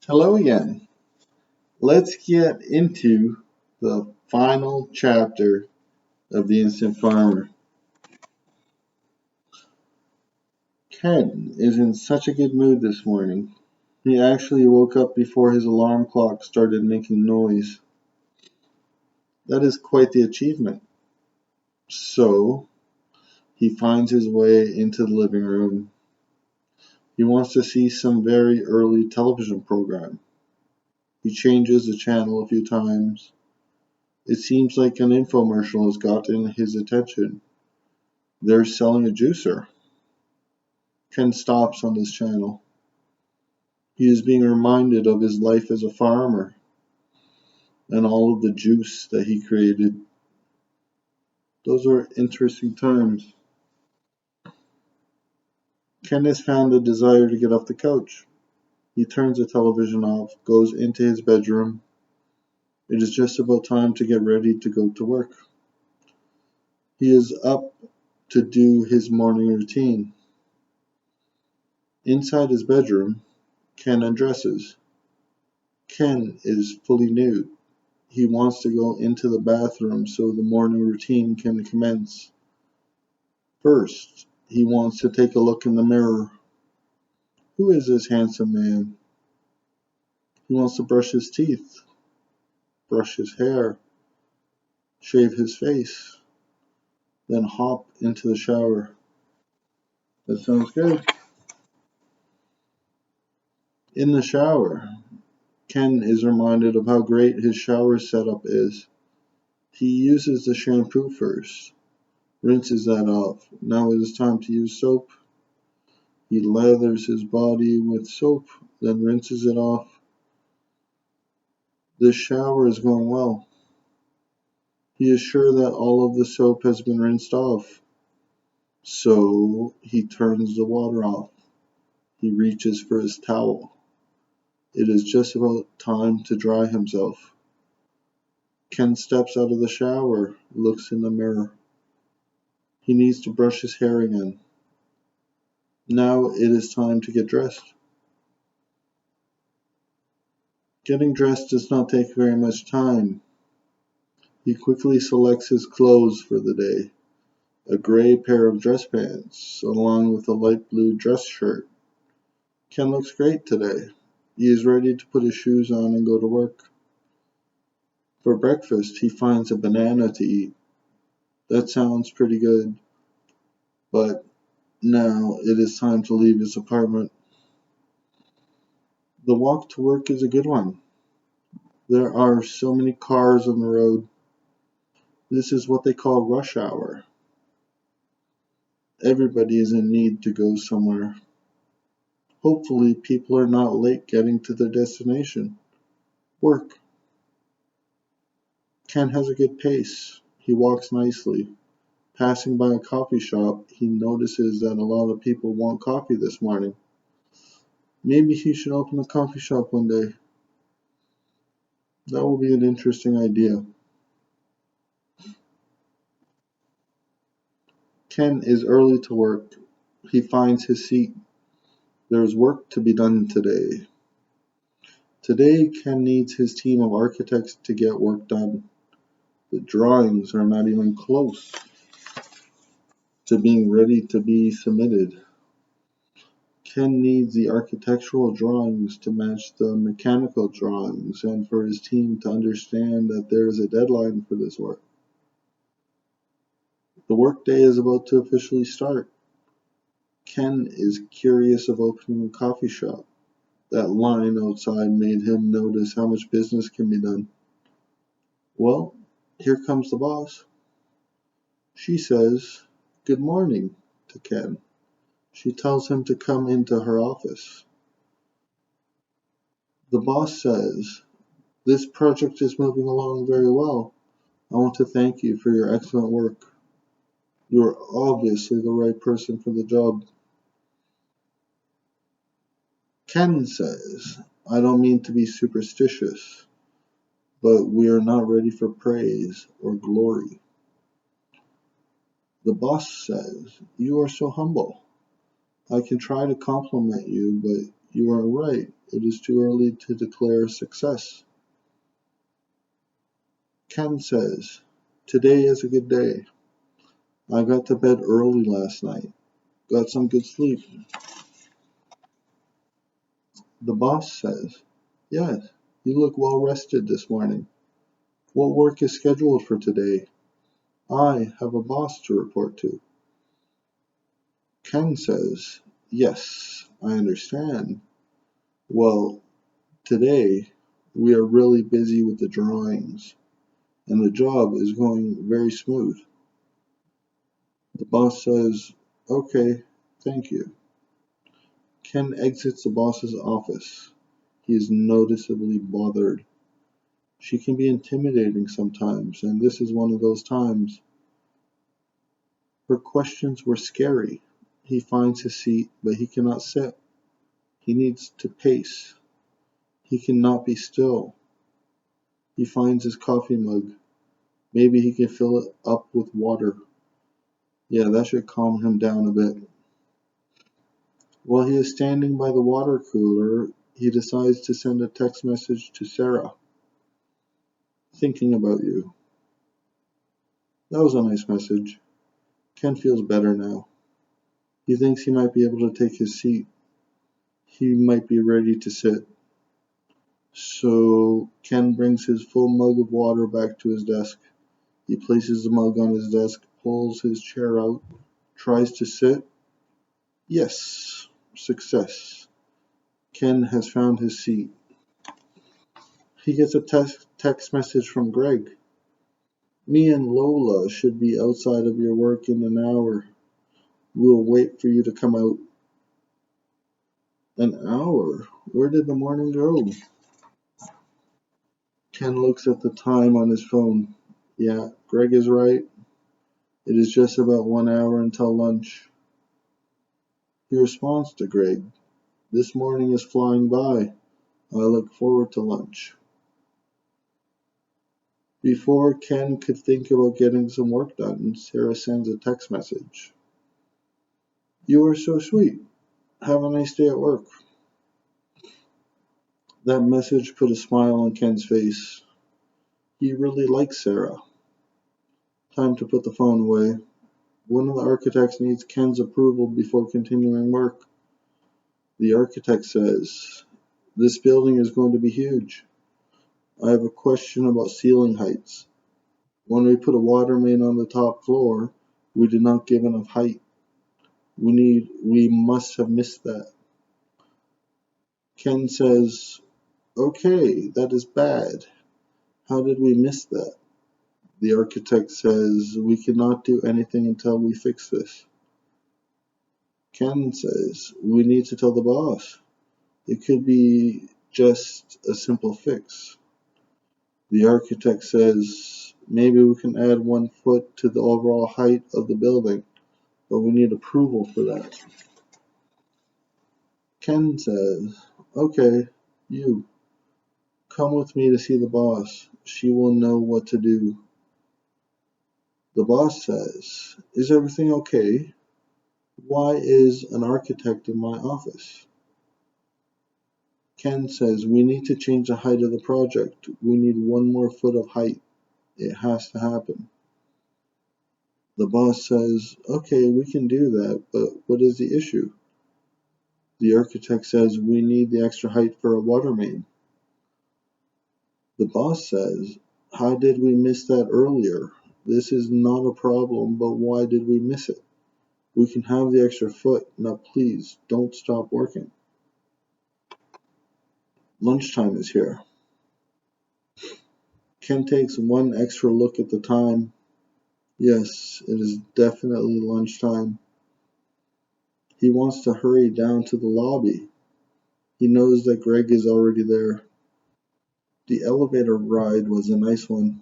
Hello again. Let's get into the final chapter of The Instant Farmer. Ken is in such a good mood this morning. He actually woke up before his alarm clock started making noise. That is quite the achievement. So, he finds his way into the living room. He wants to see some very early television program. He changes the channel a few times. It seems like an infomercial has gotten his attention. They're selling a juicer. Ken stops on this channel. He is being reminded of his life as a farmer and all of the juice that he created. Those are interesting times. Ken has found a desire to get off the couch. He turns the television off, goes into his bedroom. It is just about time to get ready to go to work. He is up to do his morning routine. Inside his bedroom, Ken undresses. Ken is fully nude. He wants to go into the bathroom so the morning routine can commence. First, he wants to take a look in the mirror. Who is this handsome man? He wants to brush his teeth, brush his hair, shave his face, then hop into the shower. That sounds good. In the shower, Ken is reminded of how great his shower setup is. He uses the shampoo first, rinses that off. Now it is time to use soap. He lathers his body with soap, then rinses it off. The shower is going well. He is sure that all of the soap has been rinsed off. So he turns the water off. He reaches for his towel. It is just about time to dry himself. Ken steps out of the shower, looks in the mirror. He needs to brush his hair again. Now it is time to get dressed. Getting dressed does not take very much time. He quickly selects his clothes for the day. A gray pair of dress pants, along with a light blue dress shirt. Ken looks great today. He is ready to put his shoes on and go to work. For breakfast, he finds a banana to eat. That sounds pretty good, but now it is time to leave his apartment. The walk to work is a good one. There are so many cars on the road. This is what they call rush hour. Everybody is in need to go somewhere. Hopefully, people are not late getting to their destination. Work. Ken has a good pace. He walks nicely. Passing by a coffee shop, he notices that a lot of people want coffee this morning. Maybe he should open a coffee shop one day. That will be an interesting idea. Ken is early to work. He finds his seat. There is work to be done today. Today, Ken needs his team of architects to get work done. The drawings are not even close to being ready to be submitted. Ken needs the architectural drawings to match the mechanical drawings and for his team to understand that there is a deadline for this work. The workday is about to officially start. Ken is curious of opening a coffee shop. That line outside made him notice how much business can be done. Well, here comes the boss. She says, "Good morning," to Ken. She tells him to come into her office. The boss says, "This project is moving along very well. I want to thank you for your excellent work. You are obviously the right person for the job." Ken says, "I don't mean to be superstitious, but we are not ready for praise or glory." The boss says, "You are so humble. I can try to compliment you, but You are right. It is too early to declare success. Ken says, today is a good day. I got to bed early last night. Got some good sleep. The boss says, yes, you look well rested this morning. What work is scheduled for today? I have a boss to report to. Ken says, yes, I understand. Well, today we are really busy with the drawings, and the job is going very smooth. The boss says, okay, thank you. Ken exits the boss's office. He is noticeably bothered. She can be intimidating sometimes, and this is one of those times. Her questions were scary. He finds his seat, but he cannot sit. He needs to pace. He cannot be still. He finds his coffee mug. Maybe he can fill it up with water. Yeah, that should calm him down a bit. While he is standing by the water cooler, he decides to send a text message to Sarah. Thinking about you. That was a nice message. Ken feels better now. He thinks he might be able to take his seat. He might be ready to sit. So Ken brings his full mug of water back to his desk. He places the mug on his desk, pulls his chair out, tries to sit. Yes, success. Ken has found his seat. He gets a text message from Greg. Me and Lola should be outside of your work in an hour. We'll wait for you to come out. An hour? Where did the morning go? Ken looks at the time on his phone. Yeah, Greg is right. It is just about 1 hour until lunch. He responds to Greg. This morning is flying by. I look forward to lunch. Before Ken could think about getting some work done, Sarah sends a text message. You are so sweet. Have a nice day at work. That message put a smile on Ken's face. He really likes Sarah. Time to put the phone away. One of the architects needs Ken's approval before continuing work. The architect says, this building is going to be huge. I have a question about ceiling heights. When we put a water main on the top floor, we did not give enough height. We must have missed that. Ken says, okay, that is bad. How did we miss that? The architect says, we cannot do anything until we fix this. Ken says, we need to tell the boss. It could be just a simple fix. The architect says, maybe we can add 1 foot to the overall height of the building, but we need approval for that. Ken says, okay, you, come with me to see the boss. She will know what to do. The boss says, is everything okay? Why is an architect in my office? Ken says, we need to change the height of the project. We need 1 more foot of height. It has to happen. The boss says, okay, we can do that, but what is the issue? The architect says, we need the extra height for a water main. The boss says, how did we miss that earlier? This is not a problem, but why did we miss it? We can have the extra foot. Now please, don't stop working. Lunchtime is here. Ken takes one extra look at the time. Yes, it is definitely lunchtime. He wants to hurry down to the lobby. He knows that Greg is already there. The elevator ride was a nice one.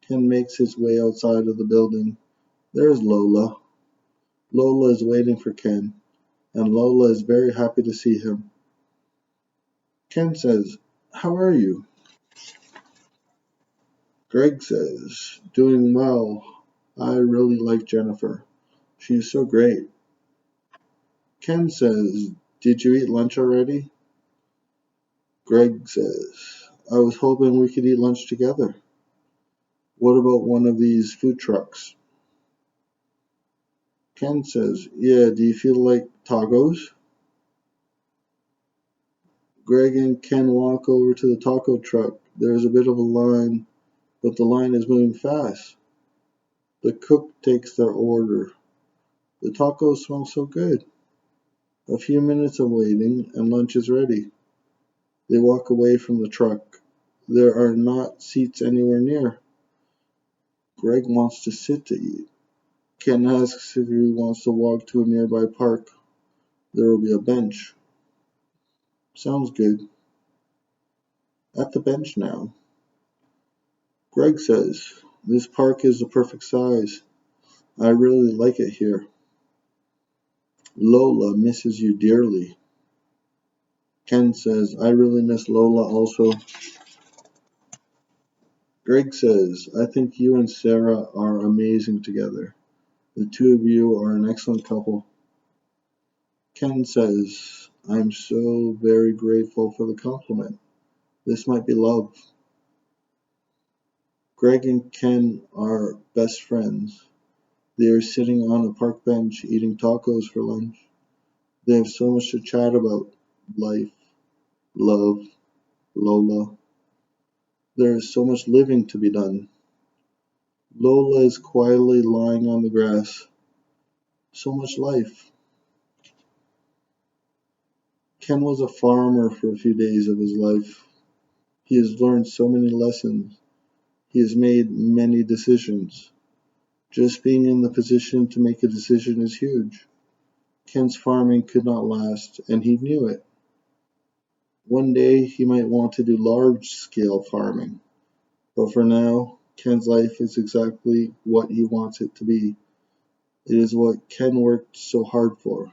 Ken makes his way outside of the building. There's Lola. Lola is waiting for Ken, and Lola is very happy to see him. Ken says, how are you? Greg says, doing well. I really like Jennifer. She is so great. Ken says, Did you eat lunch already? Greg says, I was hoping we could eat lunch together. What about one of these food trucks? Ken says, yeah, do you feel like tacos? Greg and Ken walk over to the taco truck. There is a bit of a line, but the line is moving fast. The cook takes their order. The tacos smell so good. A few minutes of waiting, and lunch is ready. They walk away from the truck. There are not seats anywhere near. Greg wants to sit to eat. Ken asks if he wants to walk to a nearby park. There will be a bench. Sounds good. At the bench now. Greg says, this park is the perfect size. I really like it here. Lola misses you dearly. Ken says, I really miss Lola also. Greg says, I think you and Sarah are amazing together. The two of you are an excellent couple. Ken says, I'm so very grateful for the compliment. This might be love. Greg and Ken are best friends. They are sitting on a park bench eating tacos for lunch. They have so much to chat about. Life, love, Lola. There is so much living to be done. Lola is quietly lying on the grass. So much life. Ken was a farmer for a few days of his life. He has learned so many lessons. He has made many decisions. Just being in the position to make a decision is huge. Ken's farming could not last, and he knew it. One day he might want to do large-scale farming, but for now, Ken's life is exactly what he wants it to be. It is what Ken worked so hard for.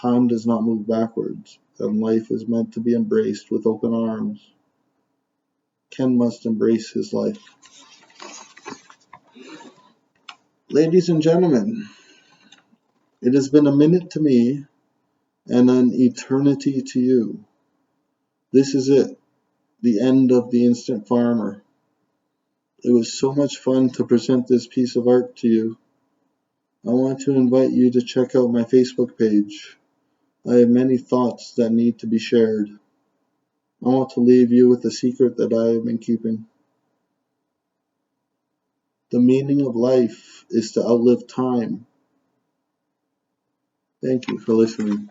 Time does not move backwards, and life is meant to be embraced with open arms. Ken must embrace his life. Ladies and gentlemen, it has been a minute to me and an eternity to you. This is it, the end of The Instant Farmer. It was so much fun to present this piece of art to you. I want to invite you to check out my Facebook page. I have many thoughts that need to be shared. I want to leave you with a secret that I have been keeping. The meaning of life is to outlive time. Thank you for listening.